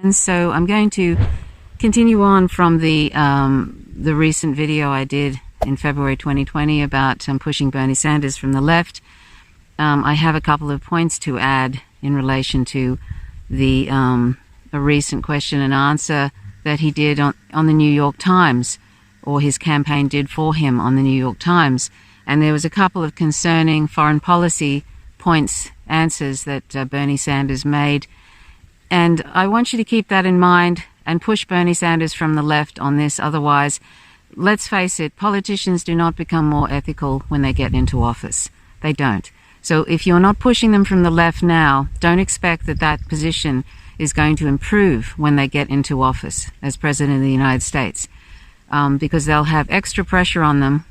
And so I'm going to continue on from the recent video I did in February 2020 about pushing Bernie Sanders from the left. I have a couple of points to add in relation to the a recent question and answer that he did on the New York Times, or his campaign did for him on the New York Times. And there was a couple of concerning foreign policy answers that Bernie Sanders made. And I want you to keep that in mind and push Bernie Sanders from the left on this. Otherwise, let's face it, politicians do not become more ethical when they get into office. They don't. So if you're not pushing them from the left now, don't expect that that position is going to improve when they get into office as President of the United States, because they'll have extra pressure on them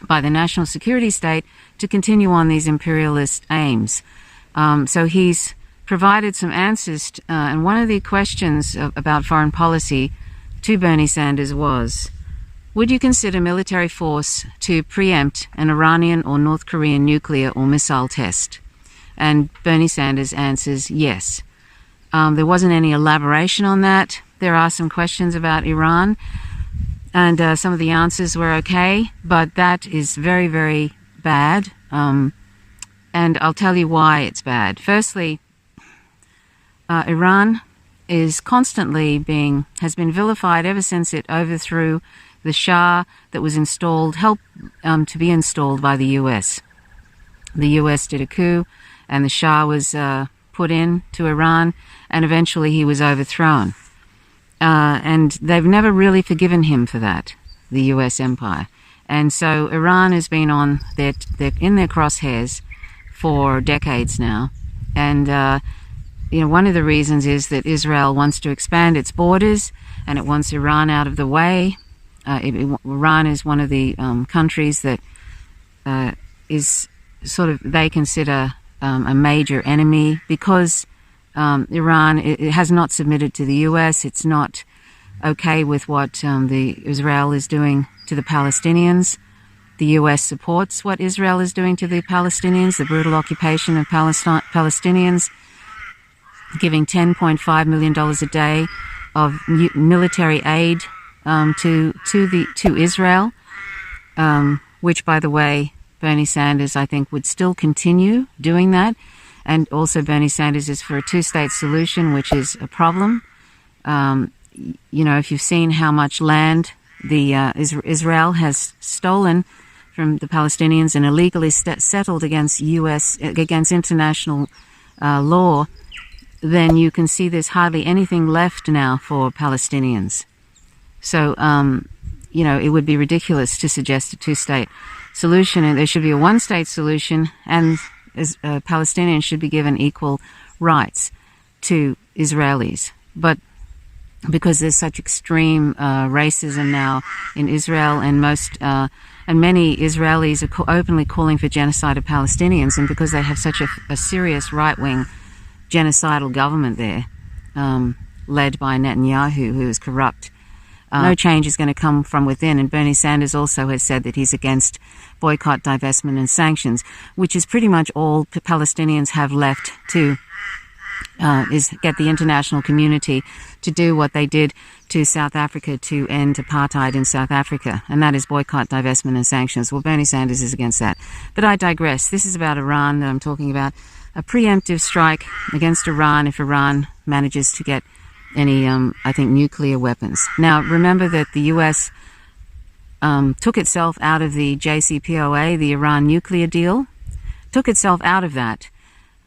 by the national security state to continue on these imperialist aims. So he's provided some answers, and one of the questions about foreign policy to Bernie Sanders was, would you consider military force to preempt an Iranian or North Korean nuclear or missile test? And Bernie Sanders answers yes. There wasn't any elaboration on that. There are some questions about Iran, and some of the answers were okay, but that is very, very bad. And I'll tell you why it's bad. Firstly, Iran is constantly has been vilified ever since it overthrew the Shah that was helped to be installed by the U.S. The U.S. did a coup, and the Shah was put in to Iran, and eventually he was overthrown. And they've never really forgiven him for that, the U.S. empire. And so Iran has been they're in their crosshairs for decades now. And one of the reasons is that Israel wants to expand its borders, and it wants Iran out of the way. Iran is one of the countries that is they consider a major enemy, because Iran it has not submitted to the U.S. It's not okay with what Israel is doing to the Palestinians. The U.S. supports what Israel is doing to the Palestinians, the brutal occupation of Palestinians, giving $10.5 million a day of military aid to Israel, which, by the way, Bernie Sanders, I think, would still continue doing that. And also Bernie Sanders is for a two-state solution, which is a problem. If you've seen how much land Israel has stolen from the Palestinians and illegally settled against international law, then you can see there's hardly anything left now for Palestinians. So, it would be ridiculous to suggest a two-state solution, and there should be a one-state solution, and Palestinians should be given equal rights to Israelis. But because there's such extreme racism now in Israel, and many Israelis are openly calling for genocide of Palestinians, and because they have such a serious right-wing genocidal government there, led by Netanyahu, who is corrupt, no change is going to come from within. And Bernie Sanders also has said that he's against boycott, divestment and sanctions, which is pretty much all Palestinians have left to is get the international community to do what they did to South Africa to end apartheid in South Africa, and that is boycott, divestment and sanctions. Well, Bernie Sanders is against that. But I digress. This is about Iran that I'm talking about. A preemptive strike against Iran if Iran manages to get any, nuclear weapons. Now, remember that the U.S. Took itself out of the JCPOA, the Iran nuclear deal, took itself out of that,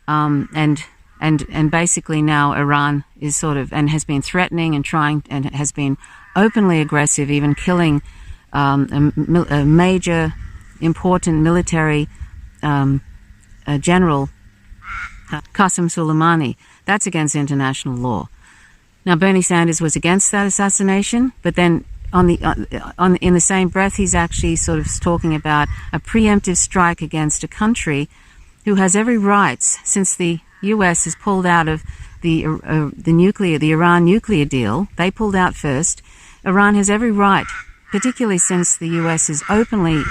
and basically now Iran is and has been threatening and trying, and has been openly aggressive, even killing a major, important military general, Qasem Soleimani. That's against international law. Now, Bernie Sanders was against that assassination, but then in the same breath, he's actually talking about a preemptive strike against a country who has every right, since the U.S. has pulled out of the Iran nuclear deal. They pulled out first. Iran has every right, particularly since the U.S. is openly,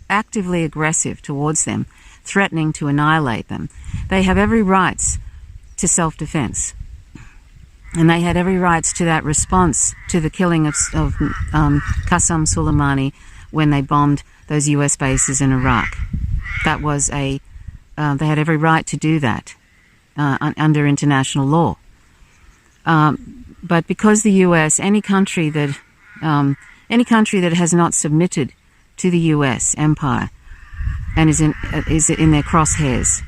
actively aggressive towards them, threatening to annihilate them. They have every right to self-defense. And they had every right to that response to the killing of Qasem Soleimani when they bombed those US bases in Iraq. That was they had every right to do that under international law. But because the US, any country that has not submitted to the US empire and is in their crosshairs,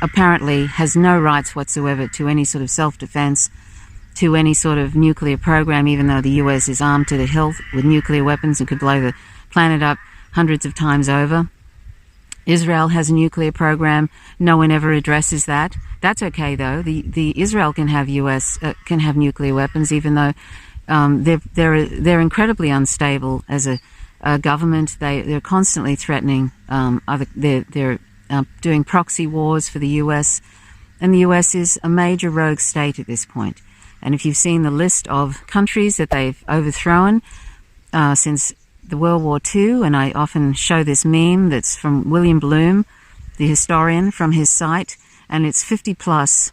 apparently has no rights whatsoever to any sort of self-defense, to any sort of nuclear program, even though the US is armed to the hilt with nuclear weapons and could blow the planet up hundreds of times over. Israel has a nuclear program. No one ever addresses that. That's okay, though. The Israel can have can have nuclear weapons, even though they're incredibly unstable as a government. They're constantly threatening they're doing proxy wars for the US, and the US is a major rogue state at this point. And if you've seen the list of countries that they've overthrown since the World War II, and I often show this meme that's from William Bloom, the historian, from his site, and it's 50 plus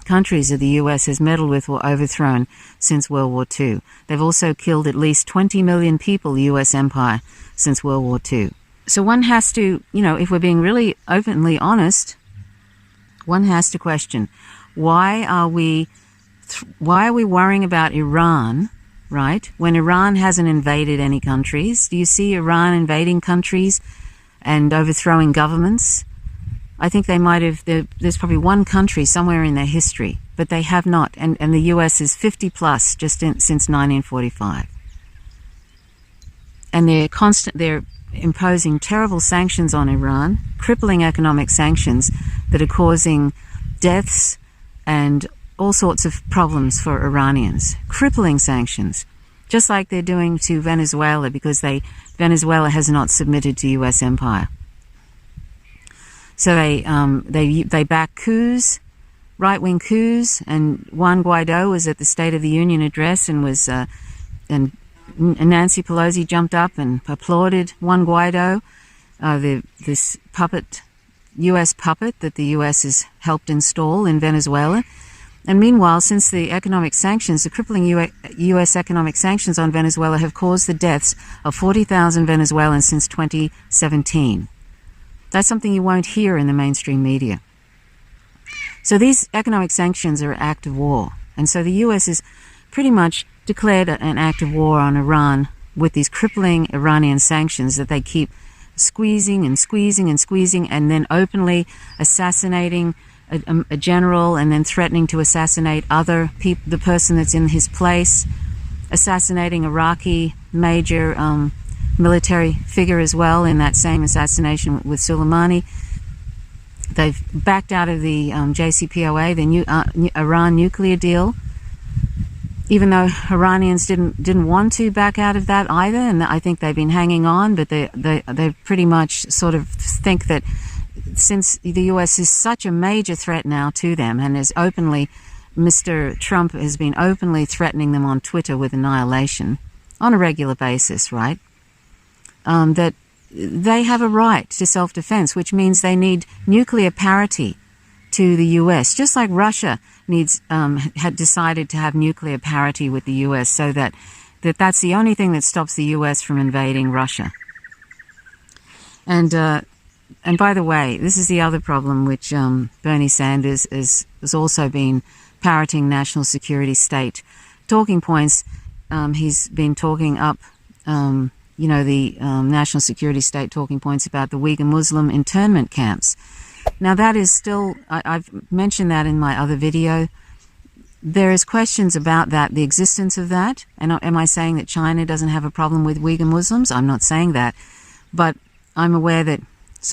countries that the US has meddled with or overthrown since World War II. They've also killed at least 20 million people, the US empire, since World War II. So one has to, if we're being really openly honest, one has to question, why are we worrying about Iran, right, when Iran hasn't invaded any countries? Do you see Iran invading countries and overthrowing governments? I think they might have. There's probably one country somewhere in their history, but they have not. And the US is 50 plus since 1945. And they're imposing terrible sanctions on Iran, crippling economic sanctions that are causing deaths and all sorts of problems for Iranians. Crippling sanctions, just like they're doing to Venezuela, because Venezuela has not submitted to US empire. So they back coups, right-wing coups, and Juan Guaido was at the State of the Union address and Nancy Pelosi jumped up and applauded Juan Guaido, this US puppet that the US has helped install in Venezuela. And meanwhile, since the economic sanctions, the crippling US economic sanctions on Venezuela have caused the deaths of 40,000 Venezuelans since 2017. That's something you won't hear in the mainstream media. So these economic sanctions are an act of war. And so the US has pretty much declared an act of war on Iran with these crippling Iranian sanctions that they keep squeezing and squeezing and squeezing, and then openly assassinating a general, and then threatening to assassinate other people, the person that's in his place, assassinating Iraqi major military figure as well in that same assassination with Soleimani. They've backed out of the JCPOA, the Iran nuclear deal, even though Iranians didn't want to back out of that either, and I think they've been hanging on, but they pretty much sort of think that since the US is such a major threat now to them, and Mr. Trump has been openly threatening them on Twitter with annihilation on a regular basis, right? That they have a right to self-defense, which means they need nuclear parity to the US, just like Russia had decided to have nuclear parity with the US, so that's the only thing that stops the US from invading Russia. And by the way, this is the other problem which Bernie Sanders has also been parroting national security state talking points. He's been talking up, the national security state talking points about the Uyghur Muslim internment camps. Now that is still, I've mentioned that in my other video. There is questions about that, the existence of that. And am I saying that China doesn't have a problem with Uyghur Muslims? I'm not saying that. But I'm aware that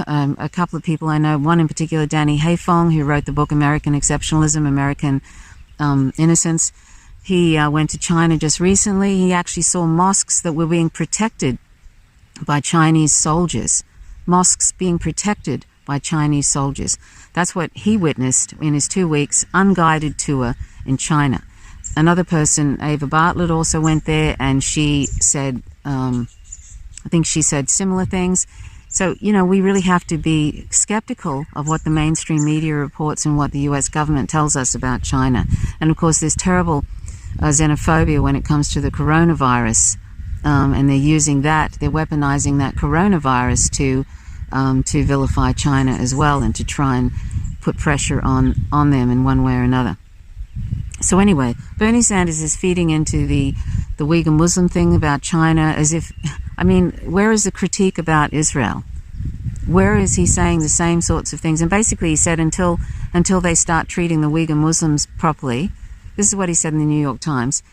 a couple of people I know, one in particular, Danny Haifong, who wrote the book American Exceptionalism, American Innocence, he went to China just recently. He actually saw mosques that were being protected by Chinese soldiers. Mosques being protected by Chinese soldiers. That's what he witnessed in his 2 weeks unguided tour in China. Another person, Ava Bartlett, also went there, and she said, I think she said similar things. So, we really have to be skeptical of what the mainstream media reports and what the US government tells us about China. And of course, there's terrible xenophobia when it comes to the coronavirus, and they're using that, they're weaponizing that coronavirus to vilify China as well, and to try and put pressure on them in one way or another. So anyway, Bernie Sanders is feeding into the Uyghur Muslim thing about China as if, where is the critique about Israel? Where is he saying the same sorts of things? And basically he said until they start treating the Uyghur Muslims properly, this is what he said in the New York Times,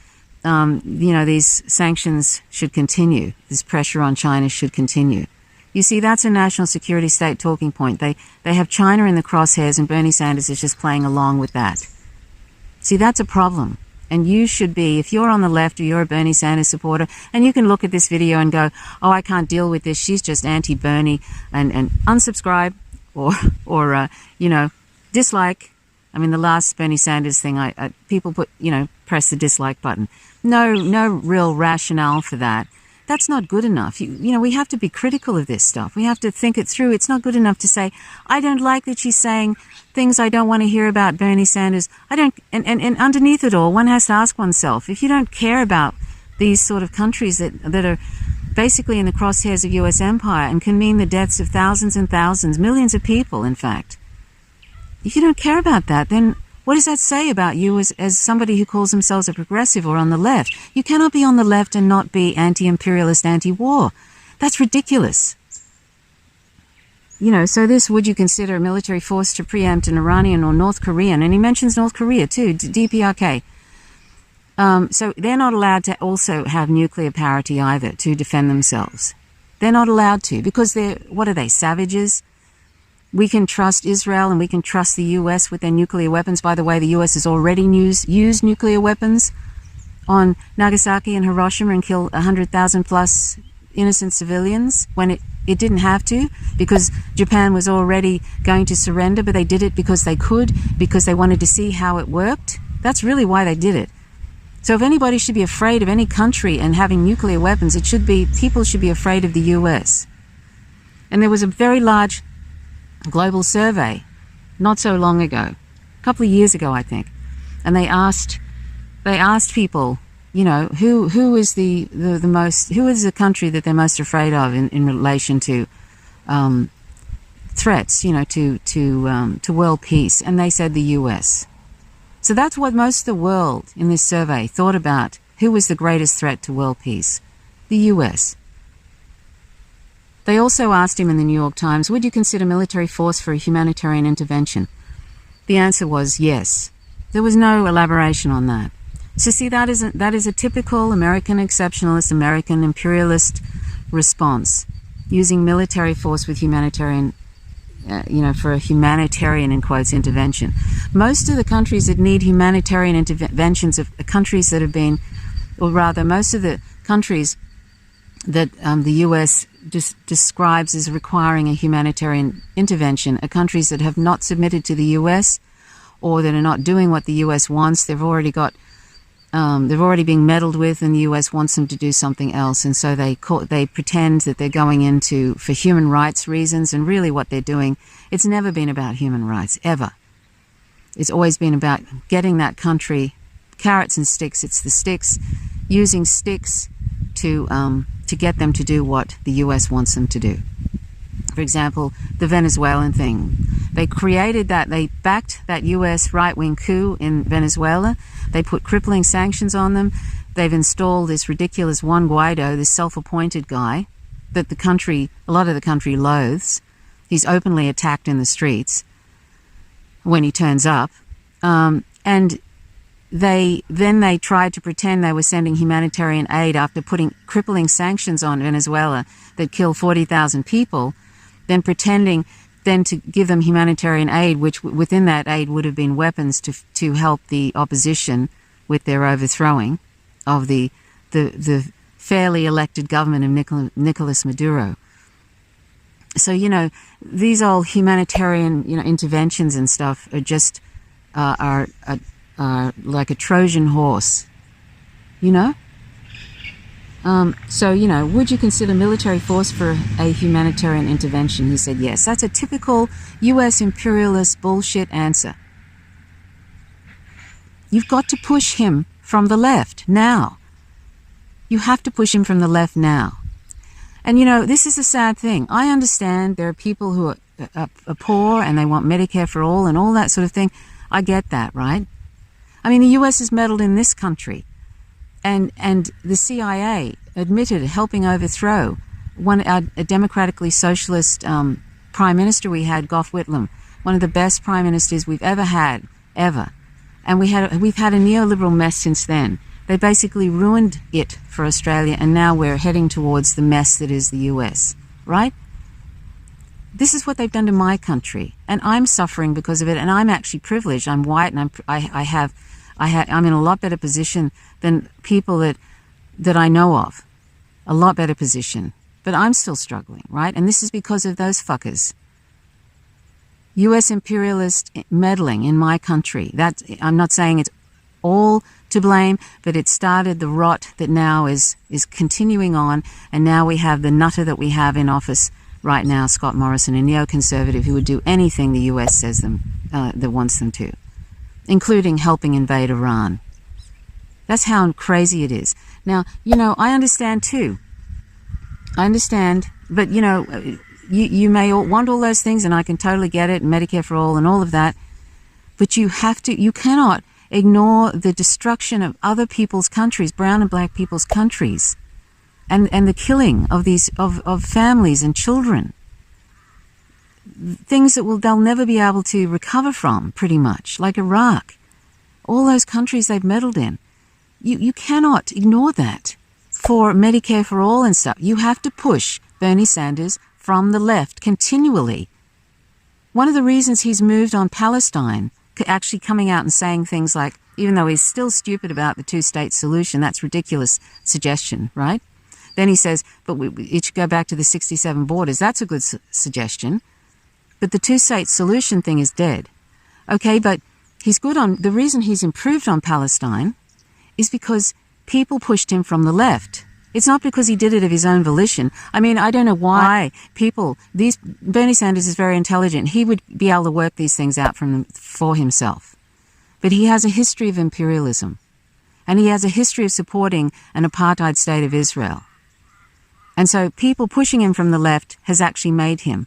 these sanctions should continue. This pressure on China should continue. You see, that's a national security state talking point. They have China in the crosshairs, and Bernie Sanders is just playing along with that. See, that's a problem. And you should be, if you're on the left or you're a Bernie Sanders supporter, and you can look at this video and go, oh, I can't deal with this, she's just anti-Bernie, and unsubscribe or dislike. The last Bernie Sanders thing, people press the dislike button. No real rationale for that. That's not good enough. We have to be critical of this stuff. We have to think it through. It's not good enough to say, I don't like that she's saying things I don't want to hear about Bernie Sanders. And underneath it all, one has to ask oneself, if you don't care about these sort of countries that are basically in the crosshairs of US empire and can mean the deaths of thousands and thousands, millions of people, in fact, if you don't care about that, then what does that say about you as somebody who calls themselves a progressive or on the left? You cannot be on the left and not be anti-imperialist, anti-war. That's ridiculous. So this, would you consider a military force to preempt an Iranian or North Korean? And he mentions North Korea too, DPRK. So they're not allowed to also have nuclear parity either to defend themselves. They're not allowed to, because what are they, savages? We can trust Israel and we can trust the US with their nuclear weapons. By the way, the US has already used nuclear weapons on Nagasaki and Hiroshima and killed 100,000 plus innocent civilians when it didn't have to, because Japan was already going to surrender, but they did it because they could, because they wanted to see how it worked. That's really why they did it. So if anybody should be afraid of any country and having nuclear weapons, people should be afraid of the US. And there was a very large global survey not so long ago, a couple of years ago, I think, and they asked people, who is the country that they're most afraid of in relation to threats, to world peace, and they said the US. So that's what most of the world in this survey thought about. Who was the greatest threat to world peace? The US. They also asked him in the New York Times, would you consider military force for a humanitarian intervention? The answer was yes. There was no elaboration on that. So see, that is a typical American exceptionalist, American imperialist response, using military force with humanitarian, for a humanitarian, in quotes, intervention. Most of the countries that need humanitarian interventions are countries that have been, or rather, most of the countries that the US describes as requiring a humanitarian intervention are countries that have not submitted to the US, or that are not doing what the US wants. They've already being meddled with, and the US wants them to do something else, and so they pretend that they're going into for human rights reasons, and really what they're doing, it's never been about human rights, ever. It's always been about getting that country carrots and sticks. It's the sticks, using sticks to get them to do what the US wants them to do. For example, the Venezuelan thing. They created that, they backed that US right-wing coup in Venezuela. They put crippling sanctions on them. They've installed this ridiculous Juan Guaido, this self-appointed guy that a lot of the country loathes. He's openly attacked in the streets when he turns up. And they tried to pretend they were sending humanitarian aid after putting crippling sanctions on Venezuela that killed 40,000 people, then pretending then to give them humanitarian aid, which within that aid would have been weapons to help the opposition with their overthrowing of the fairly elected government of Nicolas Maduro. So, these old humanitarian, interventions and stuff are just are like a Trojan horse, So, would you consider military force for a humanitarian intervention? He said yes. That's a typical U.S. imperialist bullshit answer. You've got to push him from the left now. You have to push him from the left now. And, this is a sad thing. I understand there are people who are poor and they want Medicare for all and all that sort of thing. I get that, right? I mean, the U.S. has meddled in this country. And the CIA admitted helping overthrow a democratically socialist prime minister we had, Gough Whitlam, one of the best prime ministers we've ever had, ever. And we've had a neoliberal mess since then. They basically ruined it for Australia, and now we're heading towards the mess that is the US, right? This is what they've done to my country, and I'm suffering because of it, and I'm actually privileged. I'm white, and I'm in a lot better position than people that I know of. A lot better position. But I'm still struggling, right? And this is because of those fuckers. U.S. imperialist meddling in my country. I'm not saying it's all to blame, but it started the rot that now is continuing on, and now we have the nutter that we have in office right now, Scott Morrison, a neoconservative who would do anything the U.S. says that wants them to, including helping invade Iran. That's how crazy it is. Now, I understand too. I understand, but you may want all those things, and I can totally get it, Medicare for all and all of that, but you cannot ignore the destruction of other people's countries, brown and black people's countries, and the killing of of families and children. Things that they'll never be able to recover from, pretty much, like Iraq. All those countries they've meddled in. You cannot ignore that for Medicare for all and stuff. You have to push Bernie Sanders from the left continually. One of the reasons he's moved on Palestine, actually coming out and saying things like, even though he's still stupid about the two-state solution, that's ridiculous suggestion, right? Then he says, but it should go back to the 67 borders. That's a good suggestion. But the two-state solution thing is dead. Okay, but he's good on, the reason he's improved on Palestine is because people pushed him from the left. It's not because he did it of his own volition. I mean, I don't know why Bernie Sanders is very intelligent. He would be able to work these things out for himself. But he has a history of imperialism. And he has a history of supporting an apartheid state of Israel. And so people pushing him from the left has actually made him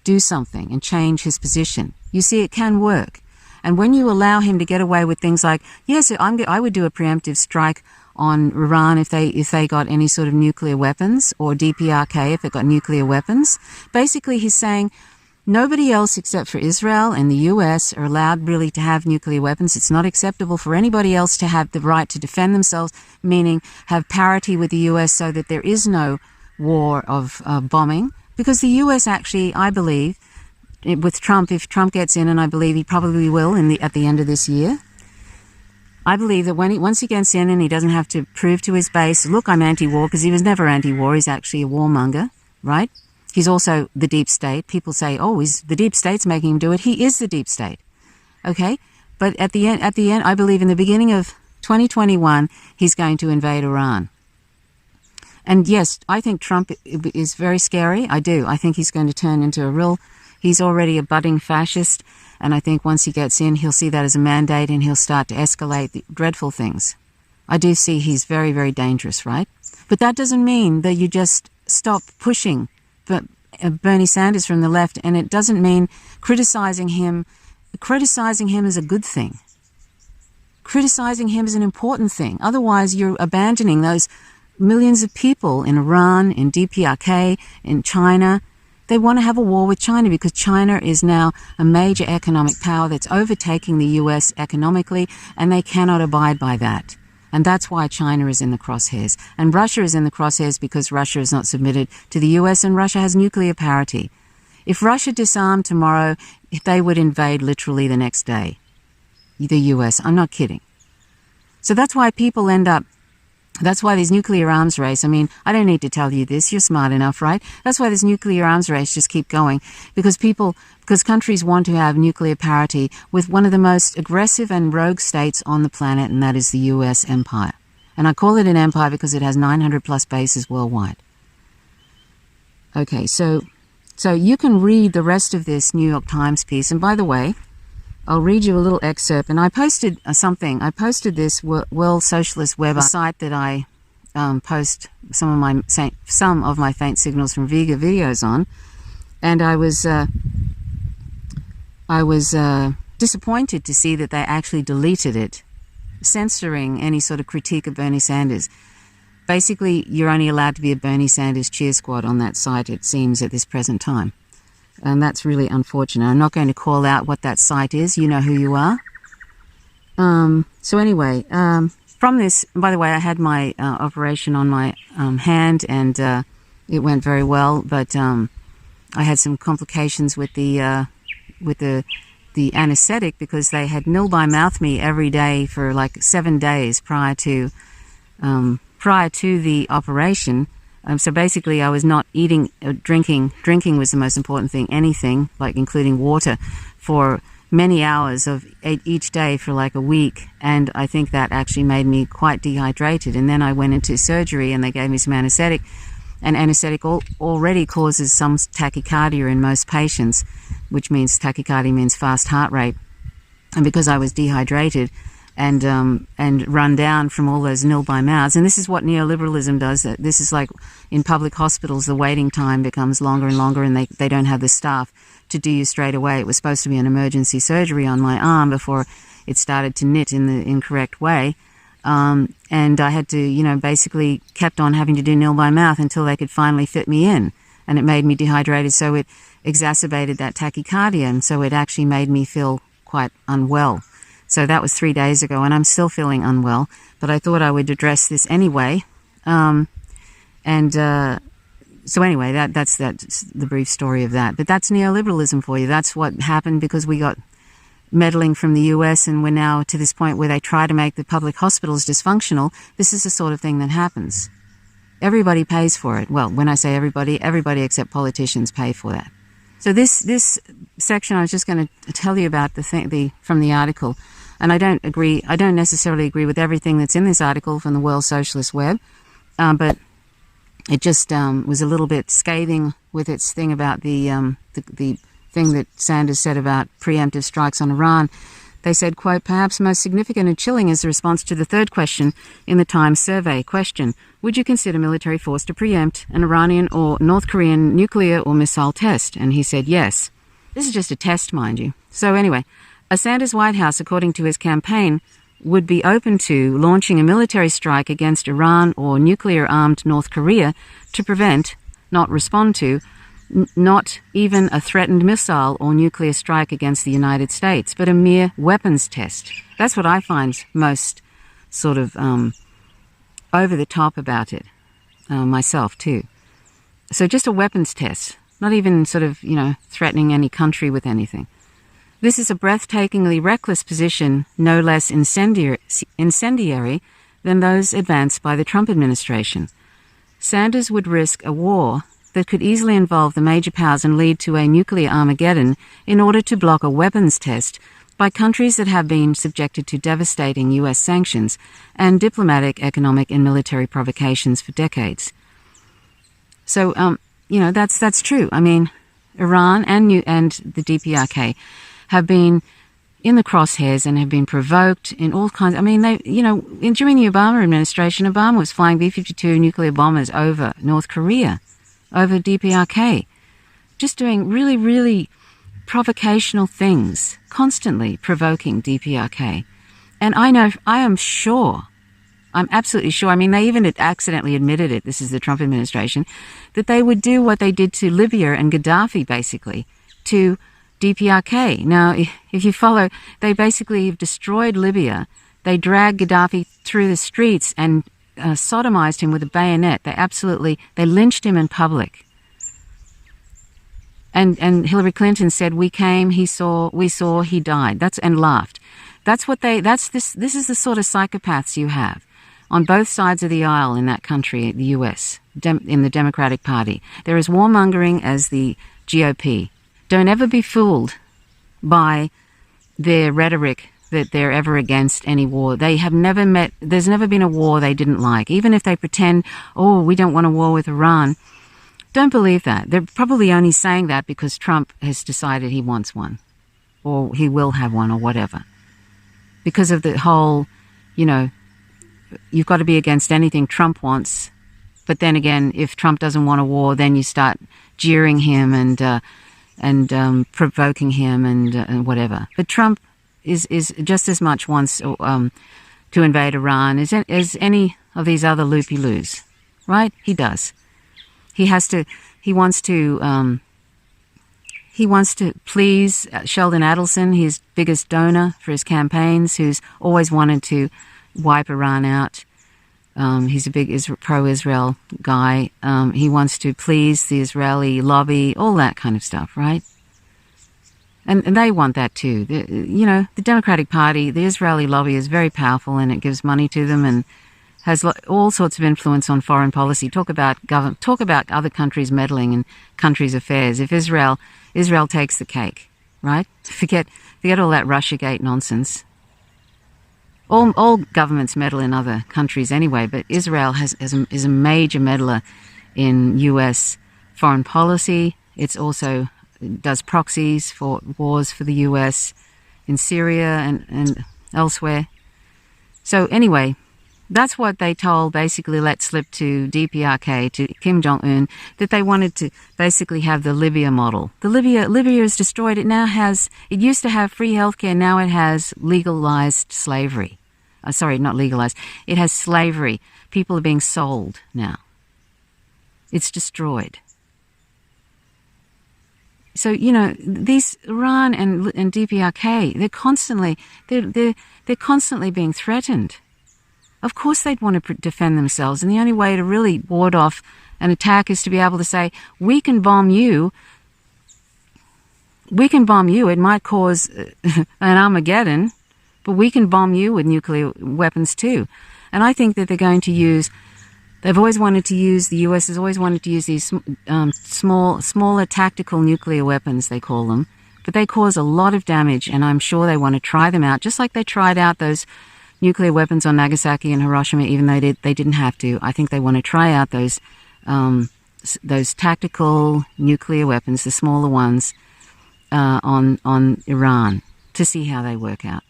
do something and change his position. You see, it can work. And when you allow him to get away with things like, yes, I would do a preemptive strike on Iran if they got any sort of nuclear weapons, or DPRK if it got nuclear weapons. Basically, he's saying nobody else except for Israel and the US are allowed really to have nuclear weapons. It's not acceptable for anybody else to have the right to defend themselves, meaning have parity with the US so that there is no war of bombing. Because the US actually, I believe, with Trump, if Trump gets in, and I believe he probably will at the end of this year, I believe that once he gets in and he doesn't have to prove to his base, look, I'm anti-war, because he was never anti-war. He's actually a warmonger, right? He's also the deep state. People say, oh, the deep state's making him do it. He is the deep state, okay? But at the end, I believe in the beginning of 2021, he's going to invade Iran. And yes, I think Trump is very scary. I do. I think he's going to turn into he's already a budding fascist. And I think once he gets in, he'll see that as a mandate and he'll start to escalate the dreadful things. I do see he's very, very dangerous, right? But that doesn't mean that you just stop pushing Bernie Sanders from the left. And it doesn't mean criticizing him. Criticizing him is a good thing. Criticizing him is an important thing. Otherwise, you're abandoning those millions of people in Iran, in DPRK, in China. They want to have a war with China because China is now a major economic power that's overtaking the US economically, and they cannot abide by that. And that's why China is in the crosshairs. And Russia is in the crosshairs because Russia is not submitted to the US, and Russia has nuclear parity. If Russia disarmed tomorrow, they would invade literally the next day. The US. I'm not kidding. So that's why people end up That's why this nuclear arms race, I mean, I don't need to tell you this, you're smart enough, right? That's why this nuclear arms race just keep going, because countries want to have nuclear parity with one of the most aggressive and rogue states on the planet, and that is the US empire. And I call it an empire because it has 900 plus bases worldwide. Okay, so you can read the rest of this New York Times piece. And by the way, I'll read you a little excerpt. And I posted something. I posted this World Socialist Web site that I post some of my faint signals from Vega videos on. And I was disappointed to see that they actually deleted it, censoring any sort of critique of Bernie Sanders. Basically, you're only allowed to be a Bernie Sanders cheer squad on that site, it seems, at this present time. And that's really unfortunate. I'm not going to call out what that site is. You know who you are. So anyway, from this, by the way, I had my operation on my hand, and it went very well, but I had some complications with the anesthetic because they had nil by mouth me every day for like 7 days prior to the operation. So basically I was not eating, drinking was the most important thing, anything, like including water, for many hours of each day for like a week. And I think that actually made me quite dehydrated. And then I went into surgery and they gave me some anesthetic. And anesthetic already causes some tachycardia in most patients, which means tachycardia means fast heart rate. And because I was dehydrated and run down from all those nil by mouths, and this is what neoliberalism does. That this is like in public hospitals, the waiting time becomes longer and longer, and they don't have the staff to do you straight away. It was supposed to be an emergency surgery on my arm before it started to knit in the incorrect way. And I had to, basically kept on having to do nil by mouth until they could finally fit me in. And it made me dehydrated, so it exacerbated that tachycardia, and so it actually made me feel quite unwell. So that was 3 days ago, and I'm still feeling unwell, but I thought I would address this anyway. So anyway, that's the brief story of that. But that's neoliberalism for you. That's what happened because we got meddling from the US, and we're now to this point where they try to make the public hospitals dysfunctional. This is the sort of thing that happens. Everybody pays for it. Well, when I say everybody except politicians pay for that. So this section I was just going to tell you about from the article, and I don't necessarily agree with everything that's in this article from the World Socialist Web, but it just was a little bit scathing with its thing about the thing that Sanders said about preemptive strikes on Iran. They said, quote, perhaps most significant and chilling is the response to the third question in the Times survey. Question, would you consider military force to preempt an Iranian or North Korean nuclear or missile test? And he said yes. This is just a test, mind you. So anyway, a Sanders White House, according to his campaign, would be open to launching a military strike against Iran or nuclear-armed North Korea to prevent, not respond to, not even a threatened missile or nuclear strike against the United States, but a mere weapons test. That's what I find most sort of over the top about it, myself too. So just a weapons test, not even sort of, threatening any country with anything. This is a breathtakingly reckless position, no less incendiary than those advanced by the Trump administration. Sanders would risk a war that could easily involve the major powers and lead to a nuclear Armageddon in order to block a weapons test by countries that have been subjected to devastating U.S. sanctions and diplomatic, economic, and military provocations for decades. So, that's true. I mean, Iran and the DPRK have been in the crosshairs and have been provoked in all kinds. I mean, during the Obama administration, Obama was flying B-52 nuclear bombers over North Korea, over DPRK, just doing really, really provocational things, constantly provoking DPRK. And I'm absolutely sure, I mean, they even accidentally admitted it, this is the Trump administration, that they would do what they did to Libya and Gaddafi, basically, to DPRK. Now, if you follow, they basically have destroyed Libya. They dragged Gaddafi through the streets and sodomized him with a bayonet. They lynched him in public. And Hillary Clinton said, we came, we saw, he died. And laughed. This is the sort of psychopaths you have on both sides of the aisle in that country, the US, in the Democratic Party. They're as warmongering as the GOP. Don't ever be fooled by their rhetoric that they're ever against any war. They have never met, there's never been a war they didn't like. Even if they pretend, oh, we don't want a war with Iran, don't believe that. They're probably only saying that because Trump has decided he wants one, or he will have one, or whatever. Because of the whole, you know, you've got to be against anything Trump wants. But then again, if Trump doesn't want a war, then you start jeering him and provoking him and whatever. But Trump is just as much wants to invade Iran as any of these other loopy-loos, right? He does. He wants to please Sheldon Adelson, his biggest donor for his campaigns, who's always wanted to wipe Iran out. He's a big pro-Israel guy. He wants to please the Israeli lobby, all that kind of stuff, right? And they want that too. The Democratic Party, the Israeli lobby is very powerful, and it gives money to them and has all sorts of influence on foreign policy. Talk about other countries meddling in countries' affairs. If Israel takes the cake, right? Forget all that Russiagate nonsense. All governments meddle in other countries anyway, but Israel is a major meddler in U.S. foreign policy. It's also does proxies for wars for the U.S. in Syria and elsewhere. So anyway, that's what they basically let slip to DPRK, to Kim Jong-un, that they wanted to basically have the Libya model. Libya is destroyed. It used to have free healthcare, now it has legalized slavery. Sorry, not legalized. It has slavery. People are being sold now. It's destroyed. So, these Iran and DPRK, they're constantly being threatened. Of course they'd want to defend themselves, and the only way to really ward off an attack is to be able to say, we can bomb you. It might cause an Armageddon, but we can bomb you with nuclear weapons too. And I think that they're going to use, the US has always wanted to use these smaller tactical nuclear weapons, they call them, but they cause a lot of damage, and I'm sure they want to try them out, just like they tried out those nuclear weapons on Nagasaki and Hiroshima, even though they didn't have to. I think they want to try out those tactical nuclear weapons, the smaller ones, on Iran, to see how they work out.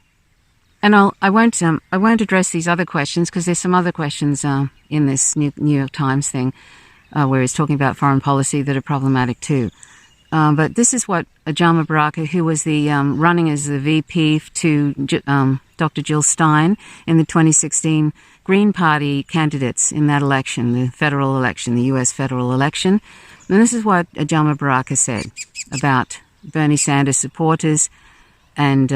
And I won't address these other questions, because there's some other questions in this New York Times thing where he's talking about foreign policy that are problematic too. But this is what Ajama Baraka, who was the running as the VP to Dr. Jill Stein in the 2016 Green Party candidates in that election, the federal election, the U.S. federal election. And this is what Ajama Baraka said about Bernie Sanders supporters and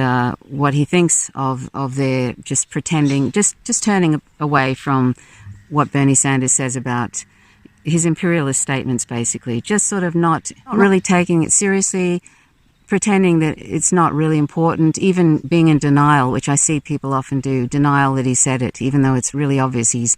what he thinks of their just pretending, just turning away from what Bernie Sanders says about his imperialist statements, basically, just sort of not really taking it seriously, pretending that it's not really important, even being in denial, which I see people often do, denial that he said it, even though it's really obvious. He's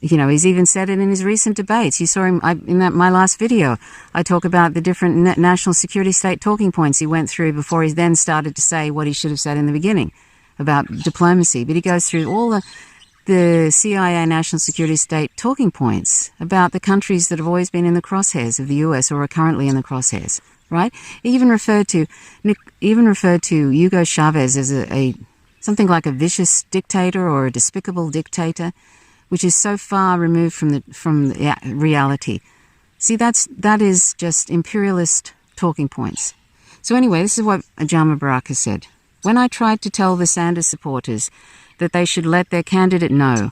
even said it in his recent debates. You saw him in my last video. I talk about the different national security state talking points he went through before he then started to say what he should have said in the beginning about diplomacy. But he goes through all the CIA national security state talking points about the countries that have always been in the crosshairs of the US or are currently in the crosshairs, right? He even referred to Hugo Chavez as something like a vicious dictator or a despicable dictator, which is so far removed from the reality. See, that is just imperialist talking points. So anyway, this is what Ajama Baraka said. When I tried to tell the Sanders supporters that they should let their candidate know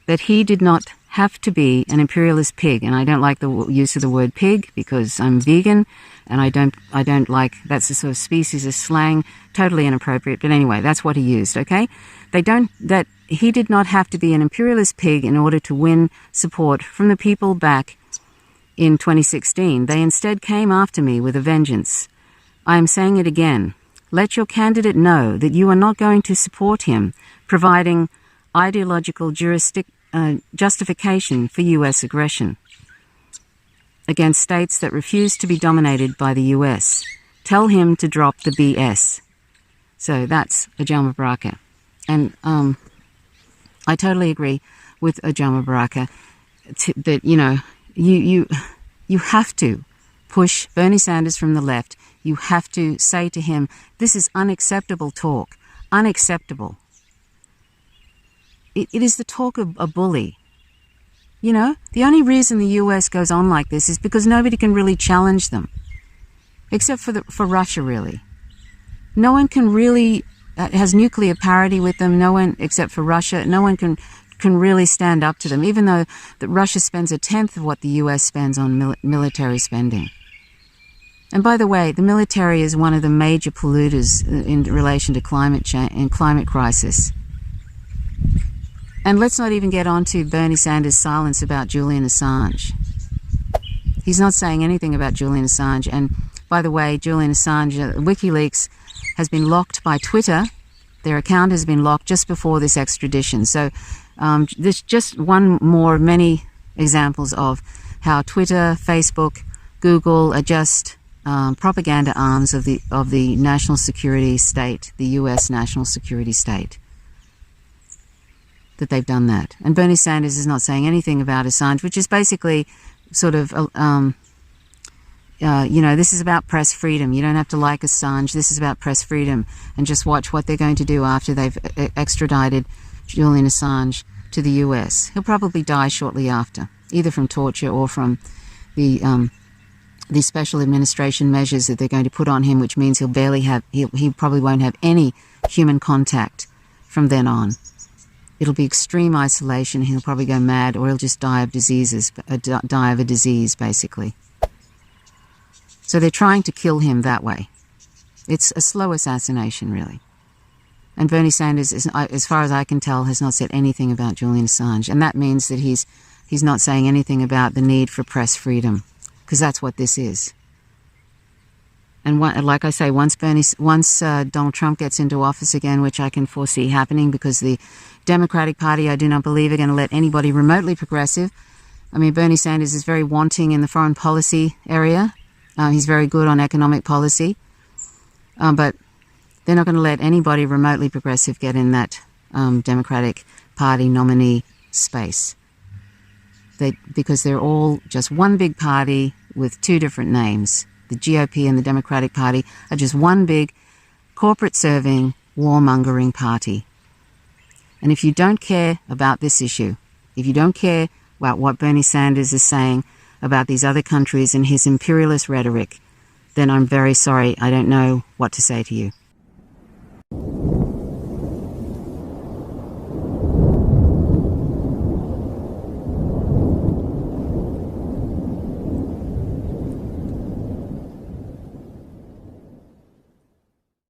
that he did not have to be an imperialist pig, and I don't like the use of the word pig because I'm vegan, and I don't like, that's a sort of species of slang, totally inappropriate, but anyway, that's what he used, okay? That he did not have to be an imperialist pig in order to win support from the people back in 2016. They instead came after me with a vengeance. I am saying it again. Let your candidate know that you are not going to support him, providing ideological justification for U.S. aggression against states that refuse to be dominated by the U.S. Tell him to drop the BS. So that's Ajama Baraka. And I totally agree with Ajama Baraka that, you have to push Bernie Sanders from the left. You have to say to him, this is unacceptable talk. Unacceptable. It is the talk of a bully. The only reason the US goes on like this is because nobody can really challenge them. Except for Russia, really. No one can really, has nuclear parity with them. No one, except for Russia, no one can really stand up to them, even though that Russia spends 1/10 of what the US spends on military spending. And by the way, the military is one of the major polluters in relation to climate change and climate crisis. And let's not even get on to Bernie Sanders' silence about Julian Assange. He's not saying anything about Julian Assange. And by the way, Julian Assange, WikiLeaks, has been locked by Twitter. Their account has been locked just before this extradition. So this just one more of many examples of how Twitter, Facebook, Google are just propaganda arms of the national security state, the US national security state. That they've done that. And Bernie Sanders is not saying anything about Assange, which is basically sort of, this is about press freedom. You don't have to like Assange. This is about press freedom. And just watch what they're going to do after they've extradited Julian Assange to the US. He'll probably die shortly after, either from torture or from the special administration measures that they're going to put on him, which means he probably won't have any human contact from then on. It'll be extreme isolation. He'll probably go mad, or he'll just die of die of a disease, basically. So they're trying to kill him that way. It's a slow assassination, really. And Bernie Sanders, as far as I can tell, has not said anything about Julian Assange. And that means that he's not saying anything about the need for press freedom, because that's what this is. And like I say, once Donald Trump gets into office again, which I can foresee happening, because the Democratic Party, I do not believe, are going to let anybody remotely progressive. I mean, Bernie Sanders is very wanting in the foreign policy area. He's very good on economic policy. But they're not going to let anybody remotely progressive get in that Democratic Party nominee space. Because they're all just one big party with two different names. The GOP and the Democratic Party are just one big corporate-serving, warmongering party. And if you don't care about this issue, if you don't care about what Bernie Sanders is saying about these other countries and his imperialist rhetoric, then I'm very sorry. I don't know what to say to you.